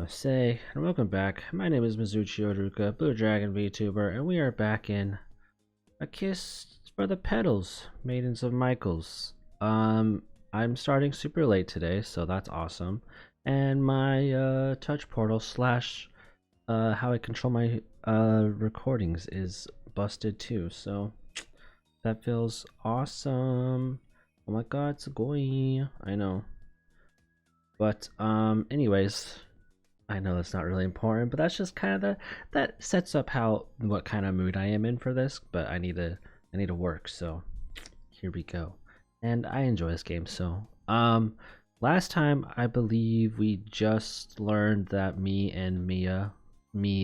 Say, and welcome back. My name is Mizuchi Oruka, Blue Dragon Vtuber, and we are back in A Kiss for the Petals, Maidens of Micheal's. I'm starting super late today, so that's awesome. And my touch portal slash how I control my recordings is busted too, so that feels awesome. Oh my god, it's going. I know. But anyways, I know that's not really important, but that's just kind of that sets up what kind of mood I am in for this. But I need to work, so here we go. And I enjoy this game. So last time I believe we just learned that me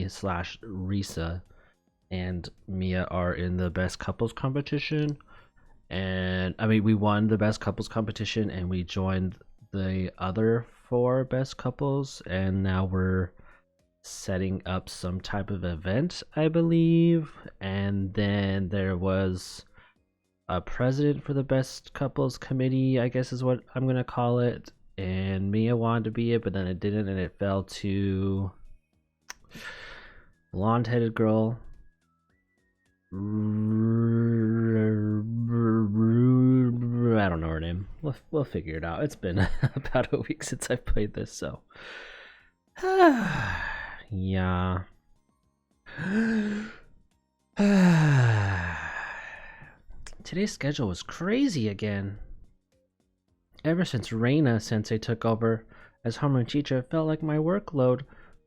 slash Risa and Mia are in the best couples competition, and I mean we won the best couples competition and we joined the other 4 best couples, and now we're setting up some type of event, I believe. And then there was a president for the best couples committee, I guess is what I'm gonna call it, and Mia wanted to be it, but then it didn't, and it fell to blonde-headed girl. I don't know her name. We'll figure it out. It's been about a week since I've played this, so yeah. Today's schedule was crazy again. Ever since Reina Sensei took over as homeroom teacher, it felt like my workload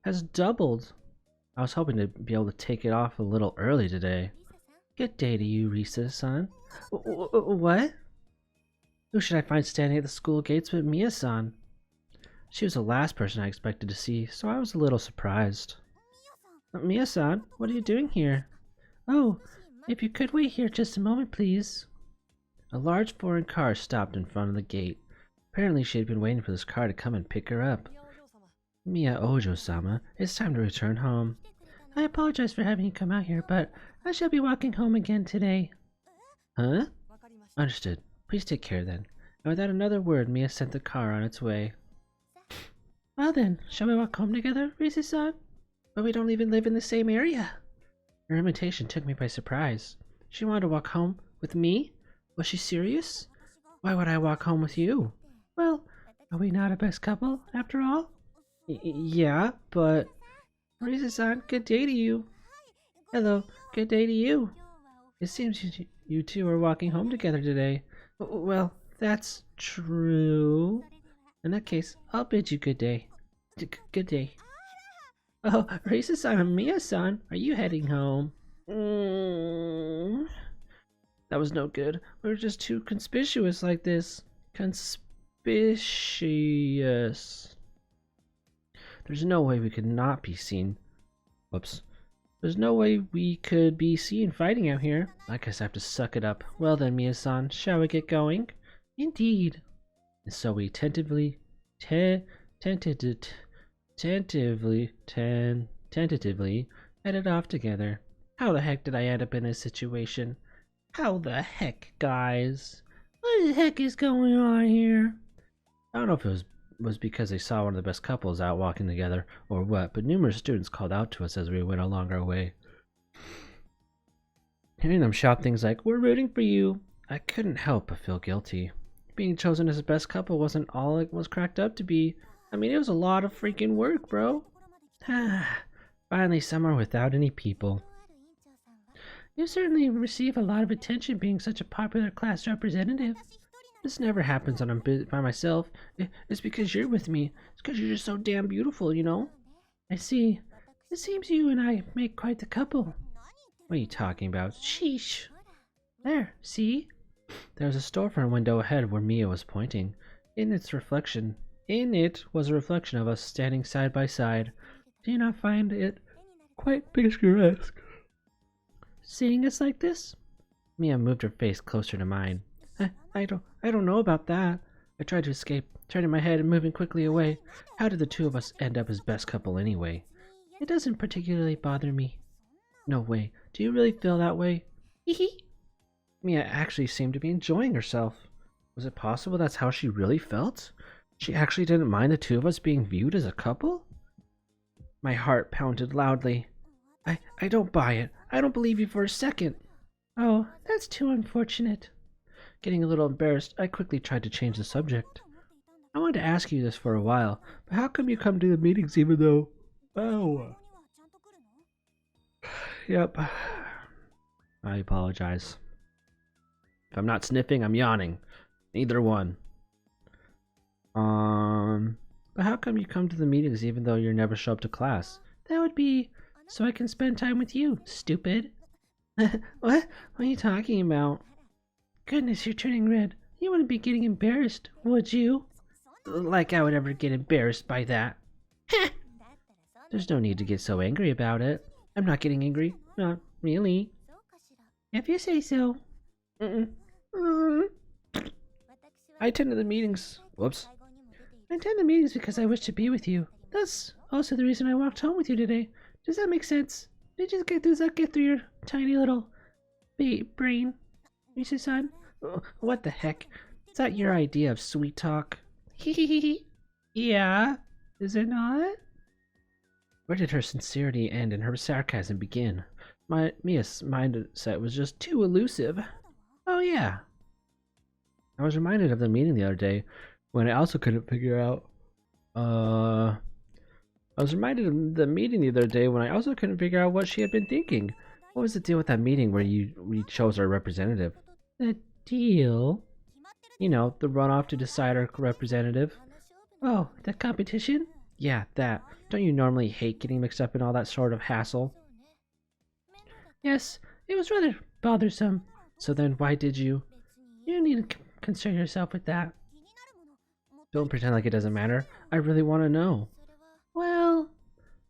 has doubled. I was hoping to be able to take it off a little early today. Good day to you, Risa-san. What? Who should I find standing at the school gates but Mia-san? She was the last person I expected to see, so I was a little surprised. Mia-san, what are you doing here? Oh, if you could wait here just a moment, please. A large foreign car stopped in front of the gate. Apparently she had been waiting for this car to come and pick her up. Mia Ojo-sama, it's time to return home. I apologize for having you come out here, but I shall be walking home again today. Huh? Understood. Please take care then. And without another word, Mia sent the car on its way. Well then, shall we walk home together, Risa-san? But we don't even live in the same area. Her invitation took me by surprise. She wanted to walk home with me? Was she serious? Why would I walk home with you? Well, are we not a best couple, after all? Yeah, but... Risa-san, good day to you. Hello, good day to you. It seems you two are walking home together today. Well, that's true. In that case, I'll bid you good day. Good day. Oh, Risa-san and Mia-san, are you heading home? That was no good. We were just too conspicuous like this. Conspicuous. There's no way we could not be seen. Whoops. There's no way we could be seen fighting out here. I guess I have to suck it up. Well then, Mia-san, shall we get going? Indeed. And so we tentatively headed off together. How the heck did I end up in this situation? How the heck, guys? What the heck is going on here? I don't know if it was because they saw one of the best couples out walking together or what, but numerous students called out to us as we went along our way. Hearing them shout things like, "We're rooting for you," I couldn't help but feel guilty. Being chosen as the best couple wasn't all it was cracked up to be. I mean, it was a lot of freaking work, bro. Finally somewhere without any people. You certainly receive a lot of attention being such a popular class representative. This never happens when I'm by myself. It's because you're with me. It's because you're just so damn beautiful, you know? I see. It seems you and I make quite the couple. What are you talking about? Sheesh. There, see? There was a storefront window ahead where Mia was pointing. In it was a reflection of us standing side by side. Do you not find it quite picturesque? Seeing us like this? Mia moved her face closer to mine. I don't know about that. I tried to escape, turning my head and moving quickly away. How did the two of us end up as best couple anyway? It doesn't particularly bother me. No way. Do you really feel that way? Hee hee. Mia actually seemed to be enjoying herself. Was it possible that's how she really felt? She actually didn't mind the two of us being viewed as a couple? My heart pounded loudly. I don't buy it. I don't believe you for a second. Oh, that's too unfortunate. Getting a little embarrassed, I quickly tried to change the subject. I wanted to ask you this for a while, but how come you come to the meetings even though... Oh. Yep. I apologize. If I'm not sniffing, I'm yawning. Neither one. But how come you come to the meetings even though you never show up to class? That would be so I can spend time with you, stupid. What? What are you talking about? Goodness, you're turning red. You wouldn't be getting embarrassed, would you? Like I would ever get embarrassed by that. There's no need to get so angry about it. I'm not getting angry. Not really. If you say so. I attended the meetings. Whoops. I attend the meetings because I wish to be with you. That's also the reason I walked home with you today. Does that make sense? Does that get through your tiny little brain, Misa-san? What the heck? Is that your idea of sweet talk? Hehehe. Yeah, is it not? Where did her sincerity end and her sarcasm begin? Mia's mindset was just too elusive. Oh yeah. I was reminded of the meeting the other day when I also couldn't figure out what she had been thinking. What was the deal with that meeting where we chose our representative? The deal? You know, the runoff to decide our representative. Oh, the competition? Yeah, that. Don't you normally hate getting mixed up in all that sort of hassle? Yes, it was rather bothersome. So then why did you? You don't need to concern yourself with that. Don't pretend like it doesn't matter. I really want to know. Well...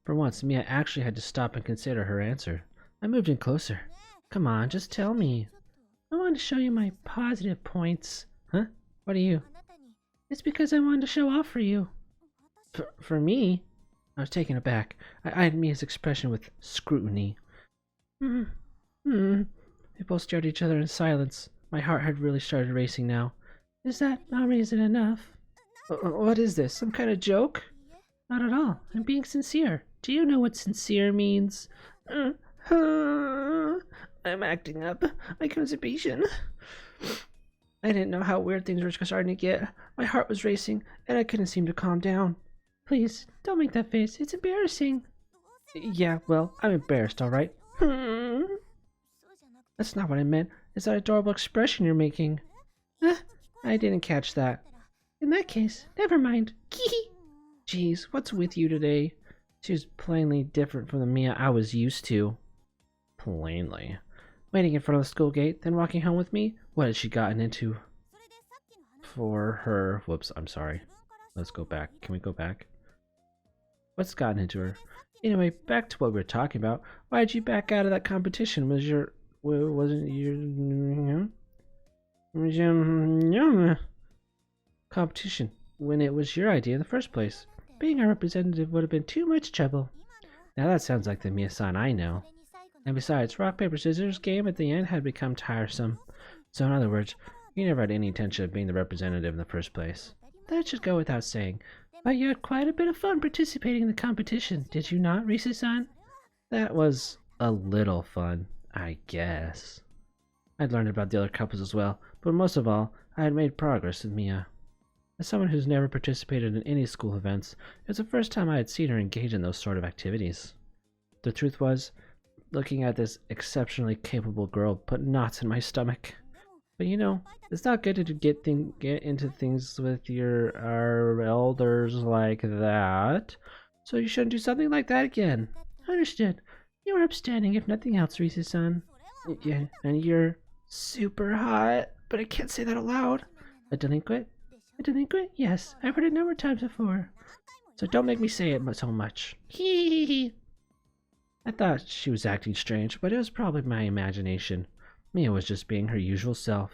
For once, Mia actually had to stop and consider her answer. I moved in closer. Come on, just tell me. I wanted to show you my positive points. Huh? What are you? It's because I wanted to show off for you. For me? I was taken aback. I eyed Mia's expression with scrutiny. We both stared at each other in silence. My heart had really started racing now. Is that not reason enough? What is this? Some kind of joke? Not at all. I'm being sincere. Do you know what sincere means? I'm acting up. My constipation. I didn't know how weird things were starting to get. My heart was racing, and I couldn't seem to calm down. Please, don't make that face. It's embarrassing. Yeah, well, I'm embarrassed, alright? That's not what I meant. It's that adorable expression you're making. I didn't catch that. In that case, never mind. Jeez, what's with you today? She was plainly different from the Mia I was used to. Plainly. Waiting in front of the school gate, then walking home with me? What had she gotten into? For her... Whoops, I'm sorry. Let's go back. Can we go back? What's gotten into her? Anyway, back to what we were talking about. Why did you back out of that competition? Competition when it was your idea in the first place. Being our representative would have been too much trouble. Now that sounds like the Mia-san I know. And besides, rock, paper, scissors game at the end had become tiresome. So in other words, you never had any intention of being the representative in the first place. That should go without saying. But you had quite a bit of fun participating in the competition, did you not, Risa-san? That was a little fun, I guess. I'd learned about the other couples as well, but most of all, I had made progress with Mia. As someone who's never participated in any school events, it was the first time I had seen her engage in those sort of activities. The truth was, looking at this exceptionally capable girl put knots in my stomach. But you know, it's not good to get into things with our elders like that. So you shouldn't do something like that again. Understood. You are upstanding if nothing else, Risa-san. Yeah, and you're super hot, but I can't say that aloud. A delinquent? A delinquent? Yes, I've heard it a number of times before. So don't make me say it so much. Hee. I thought she was acting strange, but it was probably my imagination. Mia was just being her usual self.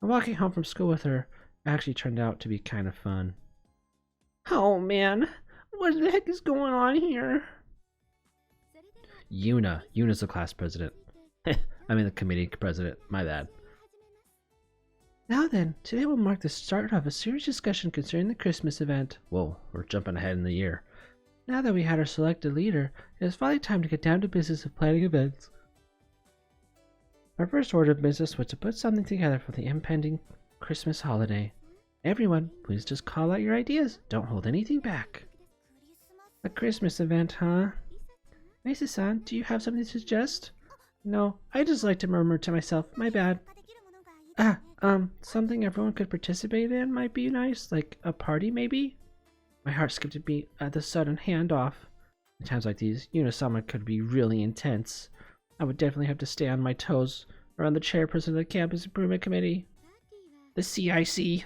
And walking home from school with her actually turned out to be kind of fun. Oh man, what the heck is going on here? Yuna's the class president. I mean the committee president, my bad. Now then, today will mark the start of a serious discussion concerning the Christmas event. Whoa, we're jumping ahead in the year. Now that we had our selected leader, it is finally time to get down to business of planning events. Our first order of business was to put something together for the impending Christmas holiday. Everyone, please just call out your ideas. Don't hold anything back. A Christmas event, huh? Mesa-san, do you have something to suggest? No, I just like to murmur to myself. My bad. Something everyone could participate in might be nice, like a party maybe? My heart skipped a beat at the sudden handoff. At times like these, Unisama could be really intense. I would definitely have to stay on my toes around the chairperson of the Campus Improvement Committee. The CIC.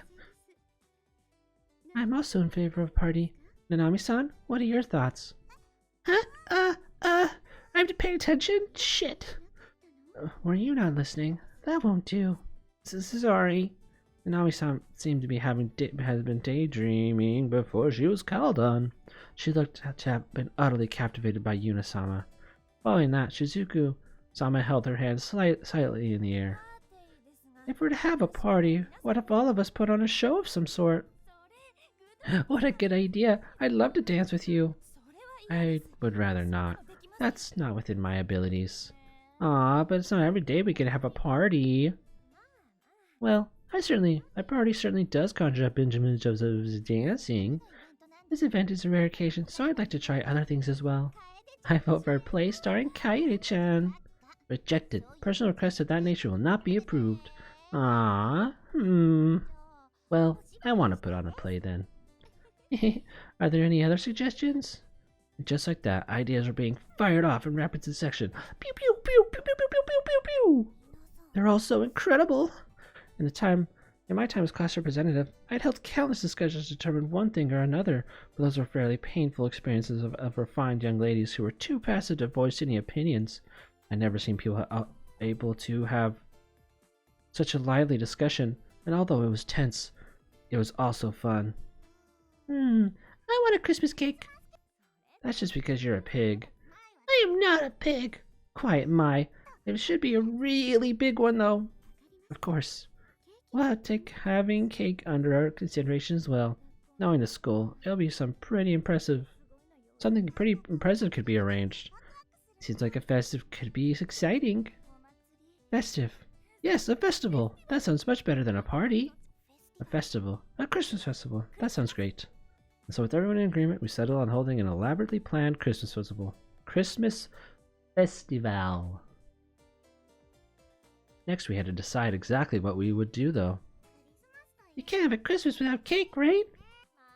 I'm also in favor of a party. Nanami-san, what are your thoughts? I have to pay attention? Shit. Were you not listening? That won't do. Sorry. Nanami-san seemed to be has been daydreaming before she was called on. She looked to have been utterly captivated by Unisama. Following that, Shizuku-sama held her hand slightly in the air. If we're to have a party, what if all of us put on a show of some sort? What a good idea! I'd love to dance with you. I would rather not. That's not within my abilities. Aw, but it's not every day we can have a party. Well, a party certainly does conjure up images of dancing. This event is a rare occasion, so I'd like to try other things as well. I vote for a play starring Kaede-chan. Rejected. Personal requests of that nature will not be approved. Well, I want to put on a play then. Are there any other suggestions? Just like that, ideas are being fired off in rapid succession. Pew pew pew pew pew pew pew pew pew pew. They're all so incredible. In my time as class representative, I'd held countless discussions to determine one thing or another, but those were fairly painful experiences of refined young ladies who were too passive to voice any opinions. I'd never seen people able to have such a lively discussion, and although it was tense, it was also fun. I want a Christmas cake. That's just because you're a pig. I am not a pig. Quiet, Mai. It should be a really big one, though. Of course. We'll take having cake under our consideration as well. Knowing the school, it'll be something pretty impressive could be arranged. Seems like a festive could be exciting. Festive. Yes, a festival. That sounds much better than a party. A festival. A Christmas festival. That sounds great. And so with everyone in agreement, we settled on holding an elaborately planned Christmas festival. Christmas Festival. Next, we had to decide exactly what we would do, though. You can't have a Christmas without cake, right?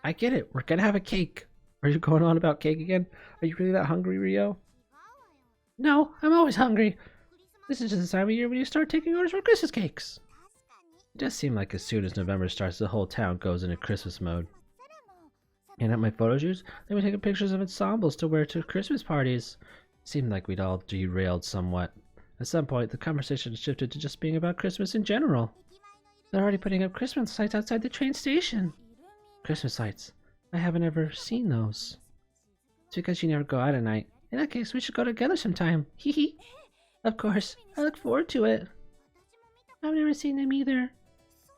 I get it. We're gonna have a cake. Are you going on about cake again? Are you really that hungry, Rio? No, I'm always hungry. This is just the time of year when you start taking orders for Christmas cakes. It does seem like as soon as November starts, the whole town goes into Christmas mode. And at my photo shoots, they were taking pictures of ensembles to wear to Christmas parties. It seemed like we'd all derailed somewhat. At some point, the conversation shifted to just being about Christmas in general. They're already putting up Christmas lights outside the train station. Christmas lights. I haven't ever seen those. It's because you never go out at night. In that case, we should go together sometime. Hee hee. Of course. I look forward to it. I've never seen them either.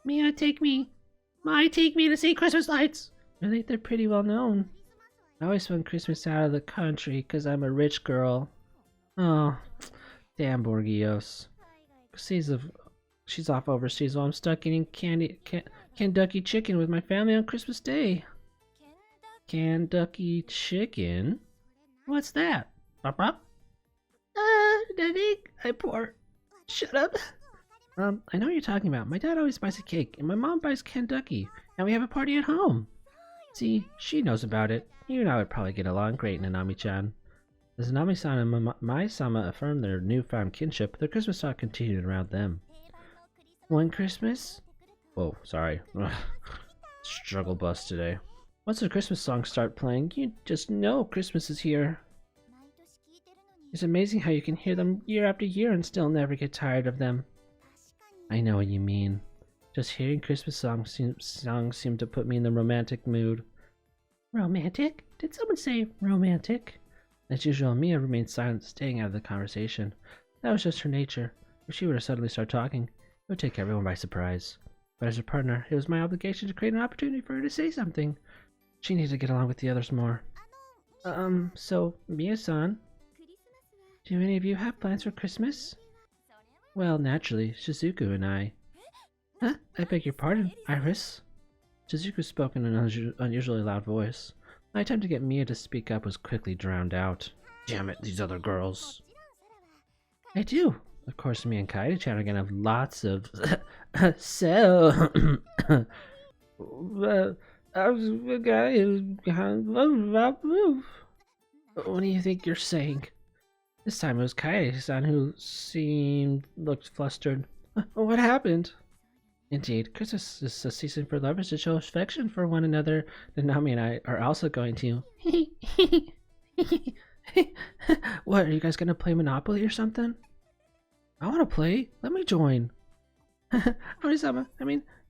Mia, take me. Mai, take me to see Christmas lights. I think they're pretty well known. I always spend Christmas out of the country because I'm a rich girl. Oh, damn Borgios. She's off overseas while I'm stuck eating Kentucky chicken with my family on Christmas Day. Kentucky chicken? What's that? Bop bop? Nothing. I'm poor. Shut up. I know what you're talking about. My dad always buys a cake, and my mom buys Kentucky, and we have a party at home. See, she knows about it. You and I would probably get along great, Nanami-chan. As Nanami-san and Mai-sama affirmed their newfound kinship, the Christmas talk continued around them. One Christmas? Whoa, sorry. Struggle bus today. Once the Christmas songs start playing, you just know Christmas is here. It's amazing how you can hear them year after year and still never get tired of them. I know what you mean. Just hearing Christmas songs seem to put me in the romantic mood. Romantic? Did someone say romantic? As usual, Mia remained silent, staying out of the conversation. That was just her nature. If she were to suddenly start talking, it would take everyone by surprise. but as her partner, it was my obligation to create an opportunity for her to say something. She needed to get along with the others more. So, Mia-san, do any of you have plans for Christmas? Well, naturally, Shizuku and I. Huh? I beg your pardon, Iris? Shizuku spoke in an unusually loud voice. My attempt to get Mia to speak up was quickly drowned out. Damn it, these other girls. I do. Of course, me and Kaede-chan are gonna have lots of... so... I was the guy who's behind the roof. What do you think you're saying? This time it was Kaede-san who looked flustered. What happened? Indeed, Christmas is a season for lovers to show affection for one another. Nanami and I are also going to. What, are you guys gonna play Monopoly or something? I wanna play. Let me join. Oni-sama,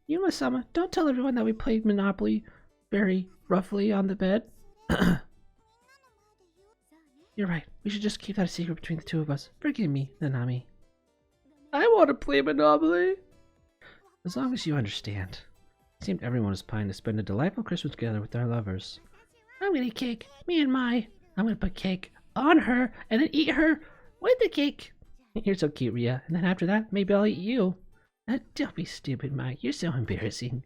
Yuma-sama, don't tell everyone that we played Monopoly very roughly on the bed. You're right. We should just keep that a secret between the two of us. Forgive me, Nanami. I want to play Monopoly. As long as you understand. It seemed everyone was planning to spend a delightful Christmas together with their lovers. I'm gonna eat cake. I'm gonna put cake on her and then eat her with the cake. You're so cute, Ria. And then after that, maybe I'll eat you. Don't be stupid, Mai. You're so embarrassing.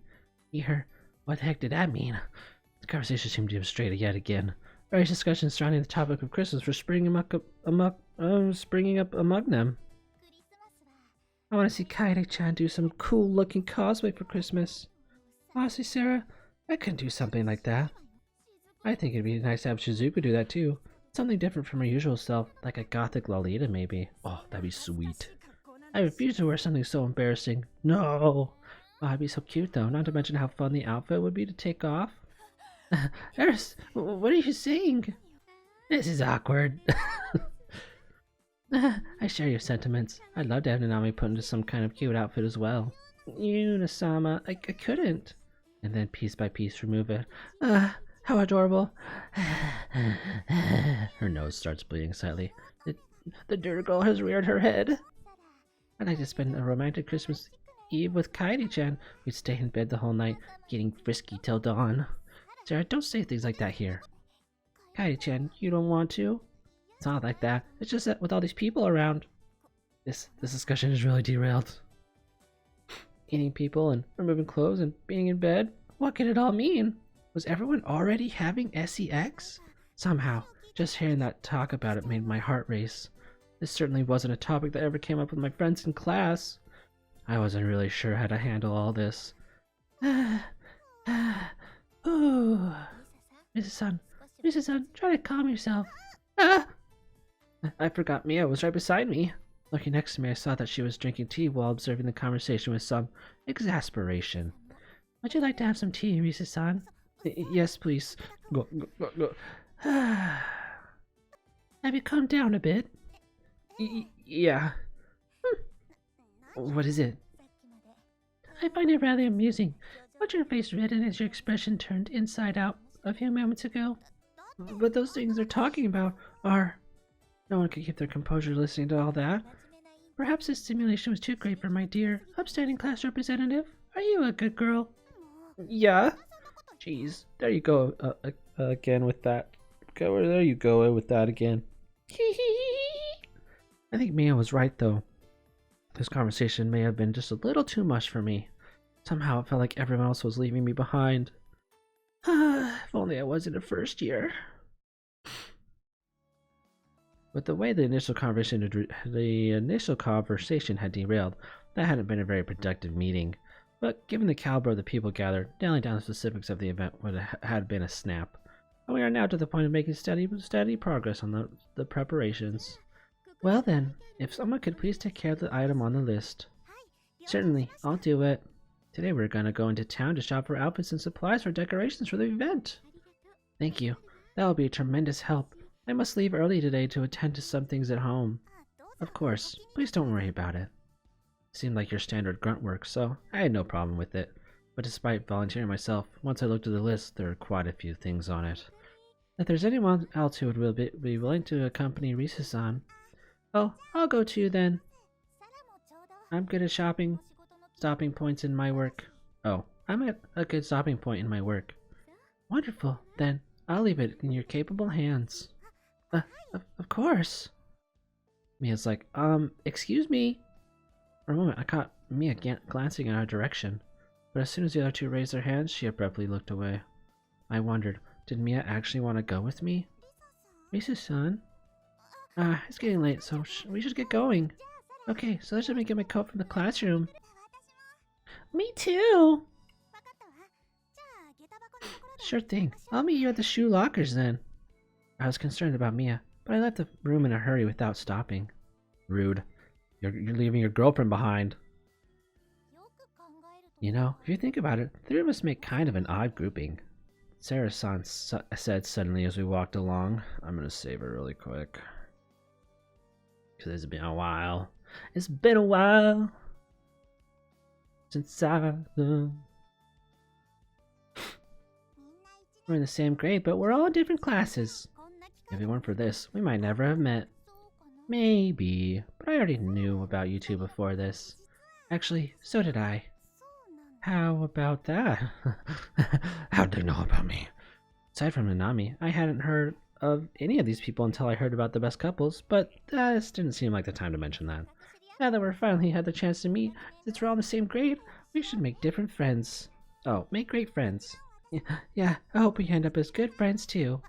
Eat her. What the heck did that mean? The conversation seemed to have strayed yet again. Various discussions surrounding the topic of Christmas were springing up among them. I want to see Kaede-chan do some cool-looking cosplay for Christmas. Honestly, Sarah, I couldn't do something like that. I think it'd be nice to have Shizuku do that too. Something different from her usual self, like a gothic Lolita maybe. Oh, that'd be sweet. I refuse to wear something so embarrassing. No! Oh, it'd be so cute though, not to mention how fun the outfit would be to take off. Eris, what are you saying? This is awkward. I share your sentiments. I'd love to have Nanami put into some kind of cute outfit as well. Yuna-sama, I couldn't. And then piece by piece remove it. How adorable. Her nose starts bleeding slightly. The dirt girl has reared her head. I'd like to spend a romantic Christmas Eve with Kaede-chan. We'd stay in bed the whole night, getting frisky till dawn. Sarah, don't say things like that here. Kaede-chan, you don't want to? It's not like that. It's just that with all these people around. This discussion is really derailed. Eating people and removing clothes and being in bed? What could it all mean? Was everyone already having sex? Somehow, just hearing that talk about it made my heart race. This certainly wasn't a topic that ever came up with my friends in class. I wasn't really sure how to handle all this. Ooh. Mrs. Sun, try to calm yourself. I forgot Mia was right beside me. Looking next to me, I saw that she was drinking tea while observing the conversation with some exasperation. Would you like to have some tea, Risa-san? Yes, please. Go. Have you calmed down a bit? Yeah. What is it? I find it rather amusing. What's your face reddened as your expression turned inside out a few moments ago? But those things they're talking about are... No one could keep their composure listening to all that. Perhaps this stimulation was too great for my dear, upstanding class representative. Are you a good girl? Yeah. Jeez, there you go again with that. There you go with that again. I think Mia was right though. This conversation may have been just a little too much for me. Somehow it felt like everyone else was leaving me behind. If only I was in a first year. With the way the initial conversation had derailed, that hadn't been a very productive meeting. But given the caliber of the people gathered, nailing down the specifics of the event had been a snap. And we are now to the point of making steady progress on the preparations. Well then, if someone could please take care of the item on the list. Certainly, I'll do it. Today we're gonna go into town to shop for outfits and supplies for decorations for the event. Thank you. That will be a tremendous help. I must leave early today to attend to some things at home. Of course, please don't worry about it. It seemed like your standard grunt work, so I had no problem with it. But despite volunteering myself, once I looked at the list, there were quite a few things on it. If there's anyone else who would be willing to accompany Risa-san, oh, I'll go too then. I'm good at stopping points in my work. Oh, I'm at a good stopping point in my work. Wonderful. Then I'll leave it in your capable hands. Of course. Mia's like, excuse me. For a moment, I caught Mia glancing in our direction, but as soon as the other two raised their hands, she abruptly looked away. I wondered, did Mia actually want to go with me? Risa-san? It's getting late, so we should get going. Okay, so let's let me get my coat from the classroom. Me too! Sure thing. I'll meet you at the shoe lockers then. I was concerned about Mia, but I left the room in a hurry without stopping. Rude. You're leaving your girlfriend behind. You know, if you think about it, the three of us make kind of an odd grouping. Sarah-san said suddenly as we walked along. I'm gonna save her really quick. Because it's been a while. It's been a while since I... We're in the same grade, but we're all in different classes. If it weren't for this, we might never have met. Maybe, but I already knew about you two before this. Actually, so did I. How about that? How'd they know about me? Aside from Nanami, I hadn't heard of any of these people until I heard about the best couples, but this didn't seem like the time to mention that. Now that we're finally had the chance to meet, since we're all in the same grade, we should make different friends. Oh, make great friends. Yeah, I hope we end up as good friends too.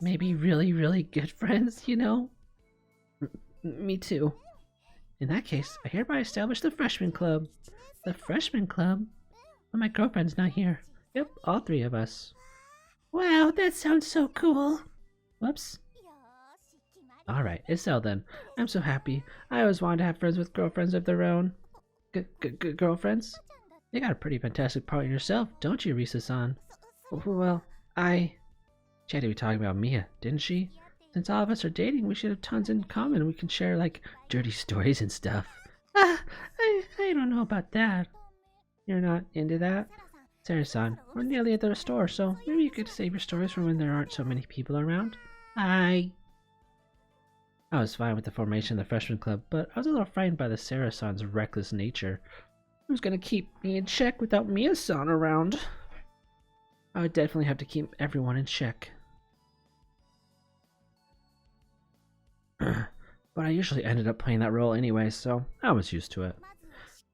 Maybe really, really good friends, you know? Me too. In that case, I hereby establish the freshman club. The freshman club? But my girlfriend's not here. Yep, all three of us. Wow, that sounds so cool. Whoops. Alright, it's settled then. I'm so happy. I always wanted to have friends with girlfriends of their own. Girlfriends? You got a pretty fantastic partner yourself, don't you, Risa-san? Well, she had to be talking about Mia, didn't she? Since all of us are dating, we should have tons in common. We can share, like, dirty stories and stuff. I don't know about that. You're not into that? Sarah-san, we're nearly at the store, so maybe you could save your stories for when there aren't so many people around. I was fine with the formation of the freshman club, but I was a little frightened by the Sarah-san's reckless nature. Who's gonna keep me in check without Mia-san around? I would definitely have to keep everyone in check. But I usually ended up playing that role anyway, so I was used to it.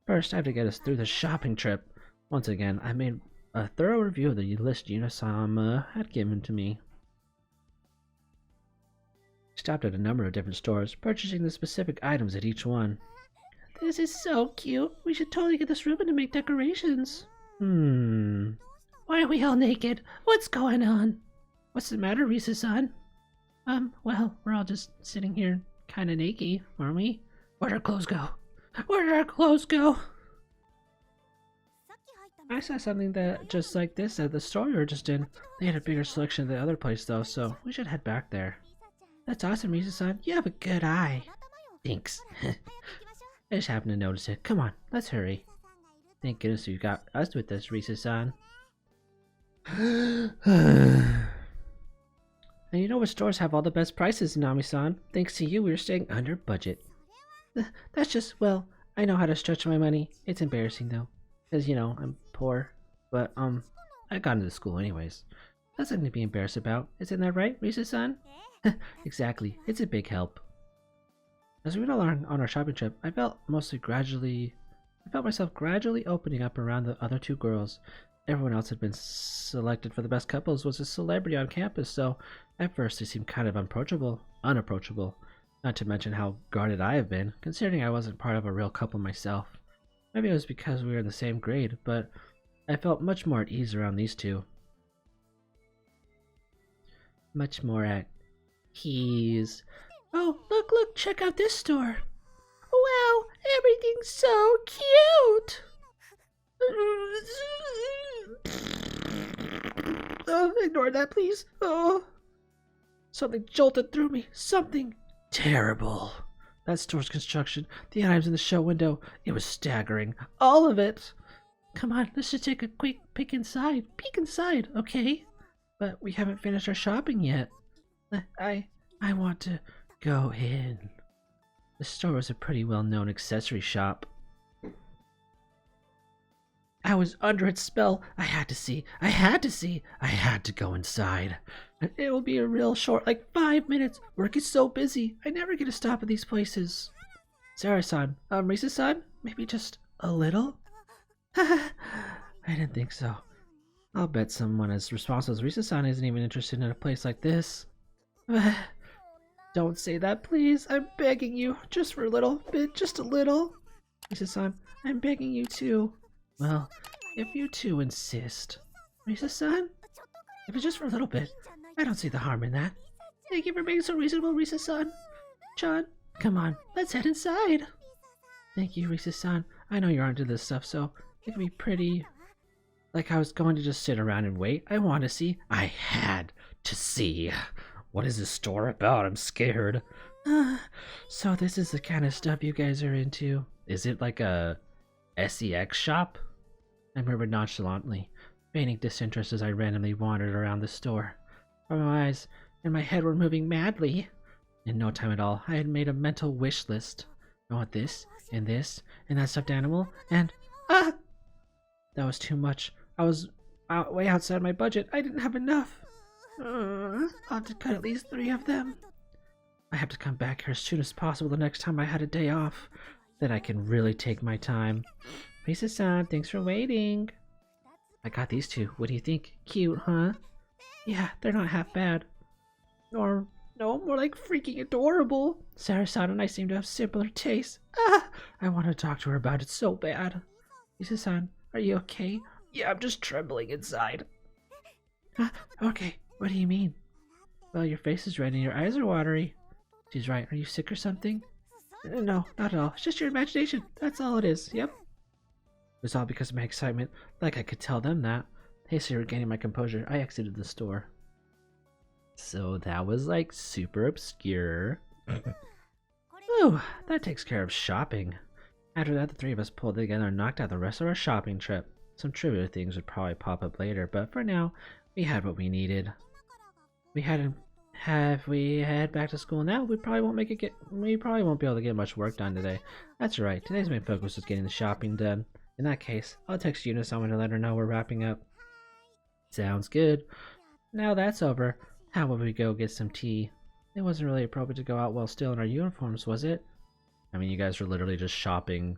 First, I have to get us through the shopping trip. Once again, I made a thorough review of the list Yuna-sama had given to me. I stopped at a number of different stores, purchasing the specific items at each one. This is so cute. We should totally get this ribbon to make decorations. Why are we all naked? What's going on? What's the matter, Risa-san? Well, we're all just sitting here kinda naked, aren't we? Where'd our clothes go? Where did our clothes go? I saw something that just like this at the store we were just in. They had a bigger selection than the other place though, so we should head back there. That's awesome, Risa-san. You have a good eye. Thanks. I just happened to notice it. Come on, let's hurry. Thank goodness you got us with us, Risa-san. And you know what stores have all the best prices, Nami-san? Thanks to you, we were staying under budget. That's just, well, I know how to stretch my money. It's embarrassing though, because, you know, I'm poor. But, I got into school anyways. That's something to be embarrassed about. Isn't that right, Risa-san? Exactly. It's a big help. As we went along on our shopping trip, I felt myself gradually opening up around the other two girls. Everyone else had been selected for the best couples was a celebrity on campus, so at first they seemed kind of unapproachable. Not to mention how guarded I have been, considering I wasn't part of a real couple myself. Maybe it was because we were in the same grade, but I felt much more at ease around these two. Much more at ease. Oh, look, check out this store. Wow, everything's so cute. Oh, ignore that, please. Oh, something jolted through me. Something terrible. That store's construction, the items in the show window, it was staggering. All of it. Come on, let's just take a quick peek inside. Okay? But we haven't finished our shopping yet. I want to go in. The store was a pretty well-known accessory shop. I was under its spell. I had to see. I had to go inside. It will be a real short, like 5 minutes. Work is so busy. I never get to stop at these places. Sarah-san, Risa-san, maybe just a little? I didn't think so. I'll bet someone as responsible as Risa-san isn't even interested in a place like this. Don't say that, please. I'm begging you. Just for a little bit. Just a little. Risa-san, I'm begging you too. Well, if you two insist. Risa-san? If it's just for a little bit, I don't see the harm in that. Thank you for being so reasonable, Risa-san. John, come on. Let's head inside. Thank you, Risa-san. I know you're into this stuff, so it can be pretty... Like I was going to just sit around and wait. I want to see. I had to see. What is this store about? I'm scared. So this is the kind of stuff you guys are into. Is it like a SEX shop? I murmured nonchalantly, feigning disinterest as I randomly wandered around the store. My eyes and my head were moving madly. In no time at all, I had made a mental wish list. I want this, and that stuffed animal, and... That was too much. I was way outside my budget. I didn't have enough. I'll have to cut at least 3 of them. I have to come back here as soon as possible the next time I had a day off. Then I can really take my time. Risa-san, thanks for waiting. I got these 2. What do you think? Cute, huh? Yeah, they're not half bad. Or, no, more like freaking adorable. Sarah-san and I seem to have similar tastes. I want to talk to her about it so bad. Risa-san, are you okay? Yeah, I'm just trembling inside. Okay, what do you mean? Well, your face is red and your eyes are watery. She's right. Are you sick or something? No, not at all. It's just your imagination. That's all it is. Yep. It was all because of my excitement. Like I could tell them that. Hastily regaining my composure, I exited the store. So that was like super obscure. Ooh, that takes care of shopping. After that, the 3 of us pulled together and knocked out the rest of our shopping trip. Some trivial things would probably pop up later, but for now, we had what we needed. If we head back to school now, we probably won't be able to get much work done today. That's right. Today's main focus is getting the shopping done. In that case, I'll text Yuna someone to let her know we're wrapping up. Sounds good. Now that's over, how about we go get some tea? It wasn't really appropriate to go out while still in our uniforms, was it? I mean, you guys were literally just shopping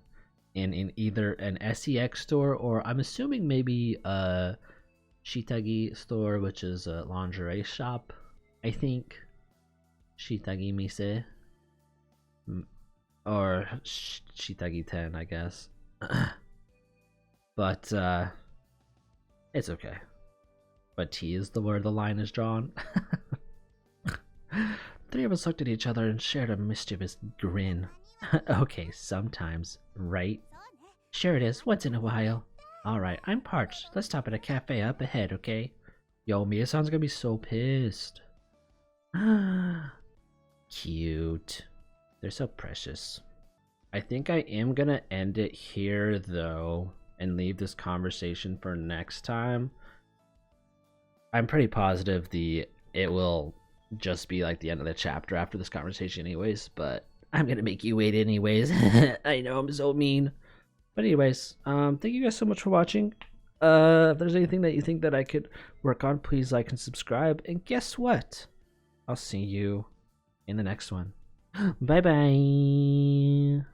in either an SEX store or I'm assuming maybe a Shitagi store, which is a lingerie shop, I think. Shitagi Mise. Or Shitagi 10, I guess. But, it's okay. But T is where the line is drawn. 3 of us looked at each other and shared a mischievous grin. Okay, sometimes, right? Sure it is, once in a while. Alright, I'm parched. Let's stop at a cafe up ahead, okay? Yo, Mia-san's gonna be so pissed. Cute. They're so precious. I think I am gonna end it here, though, and leave this conversation for next time. I'm pretty positive it will just be like the end of the chapter after this conversation anyways, but I'm gonna make you wait anyways. I know I'm so mean. But anyways, thank you guys so much for watching. If there's anything that you think that I could work on, please like and subscribe. And guess what? I'll see you in the next one. Bye bye.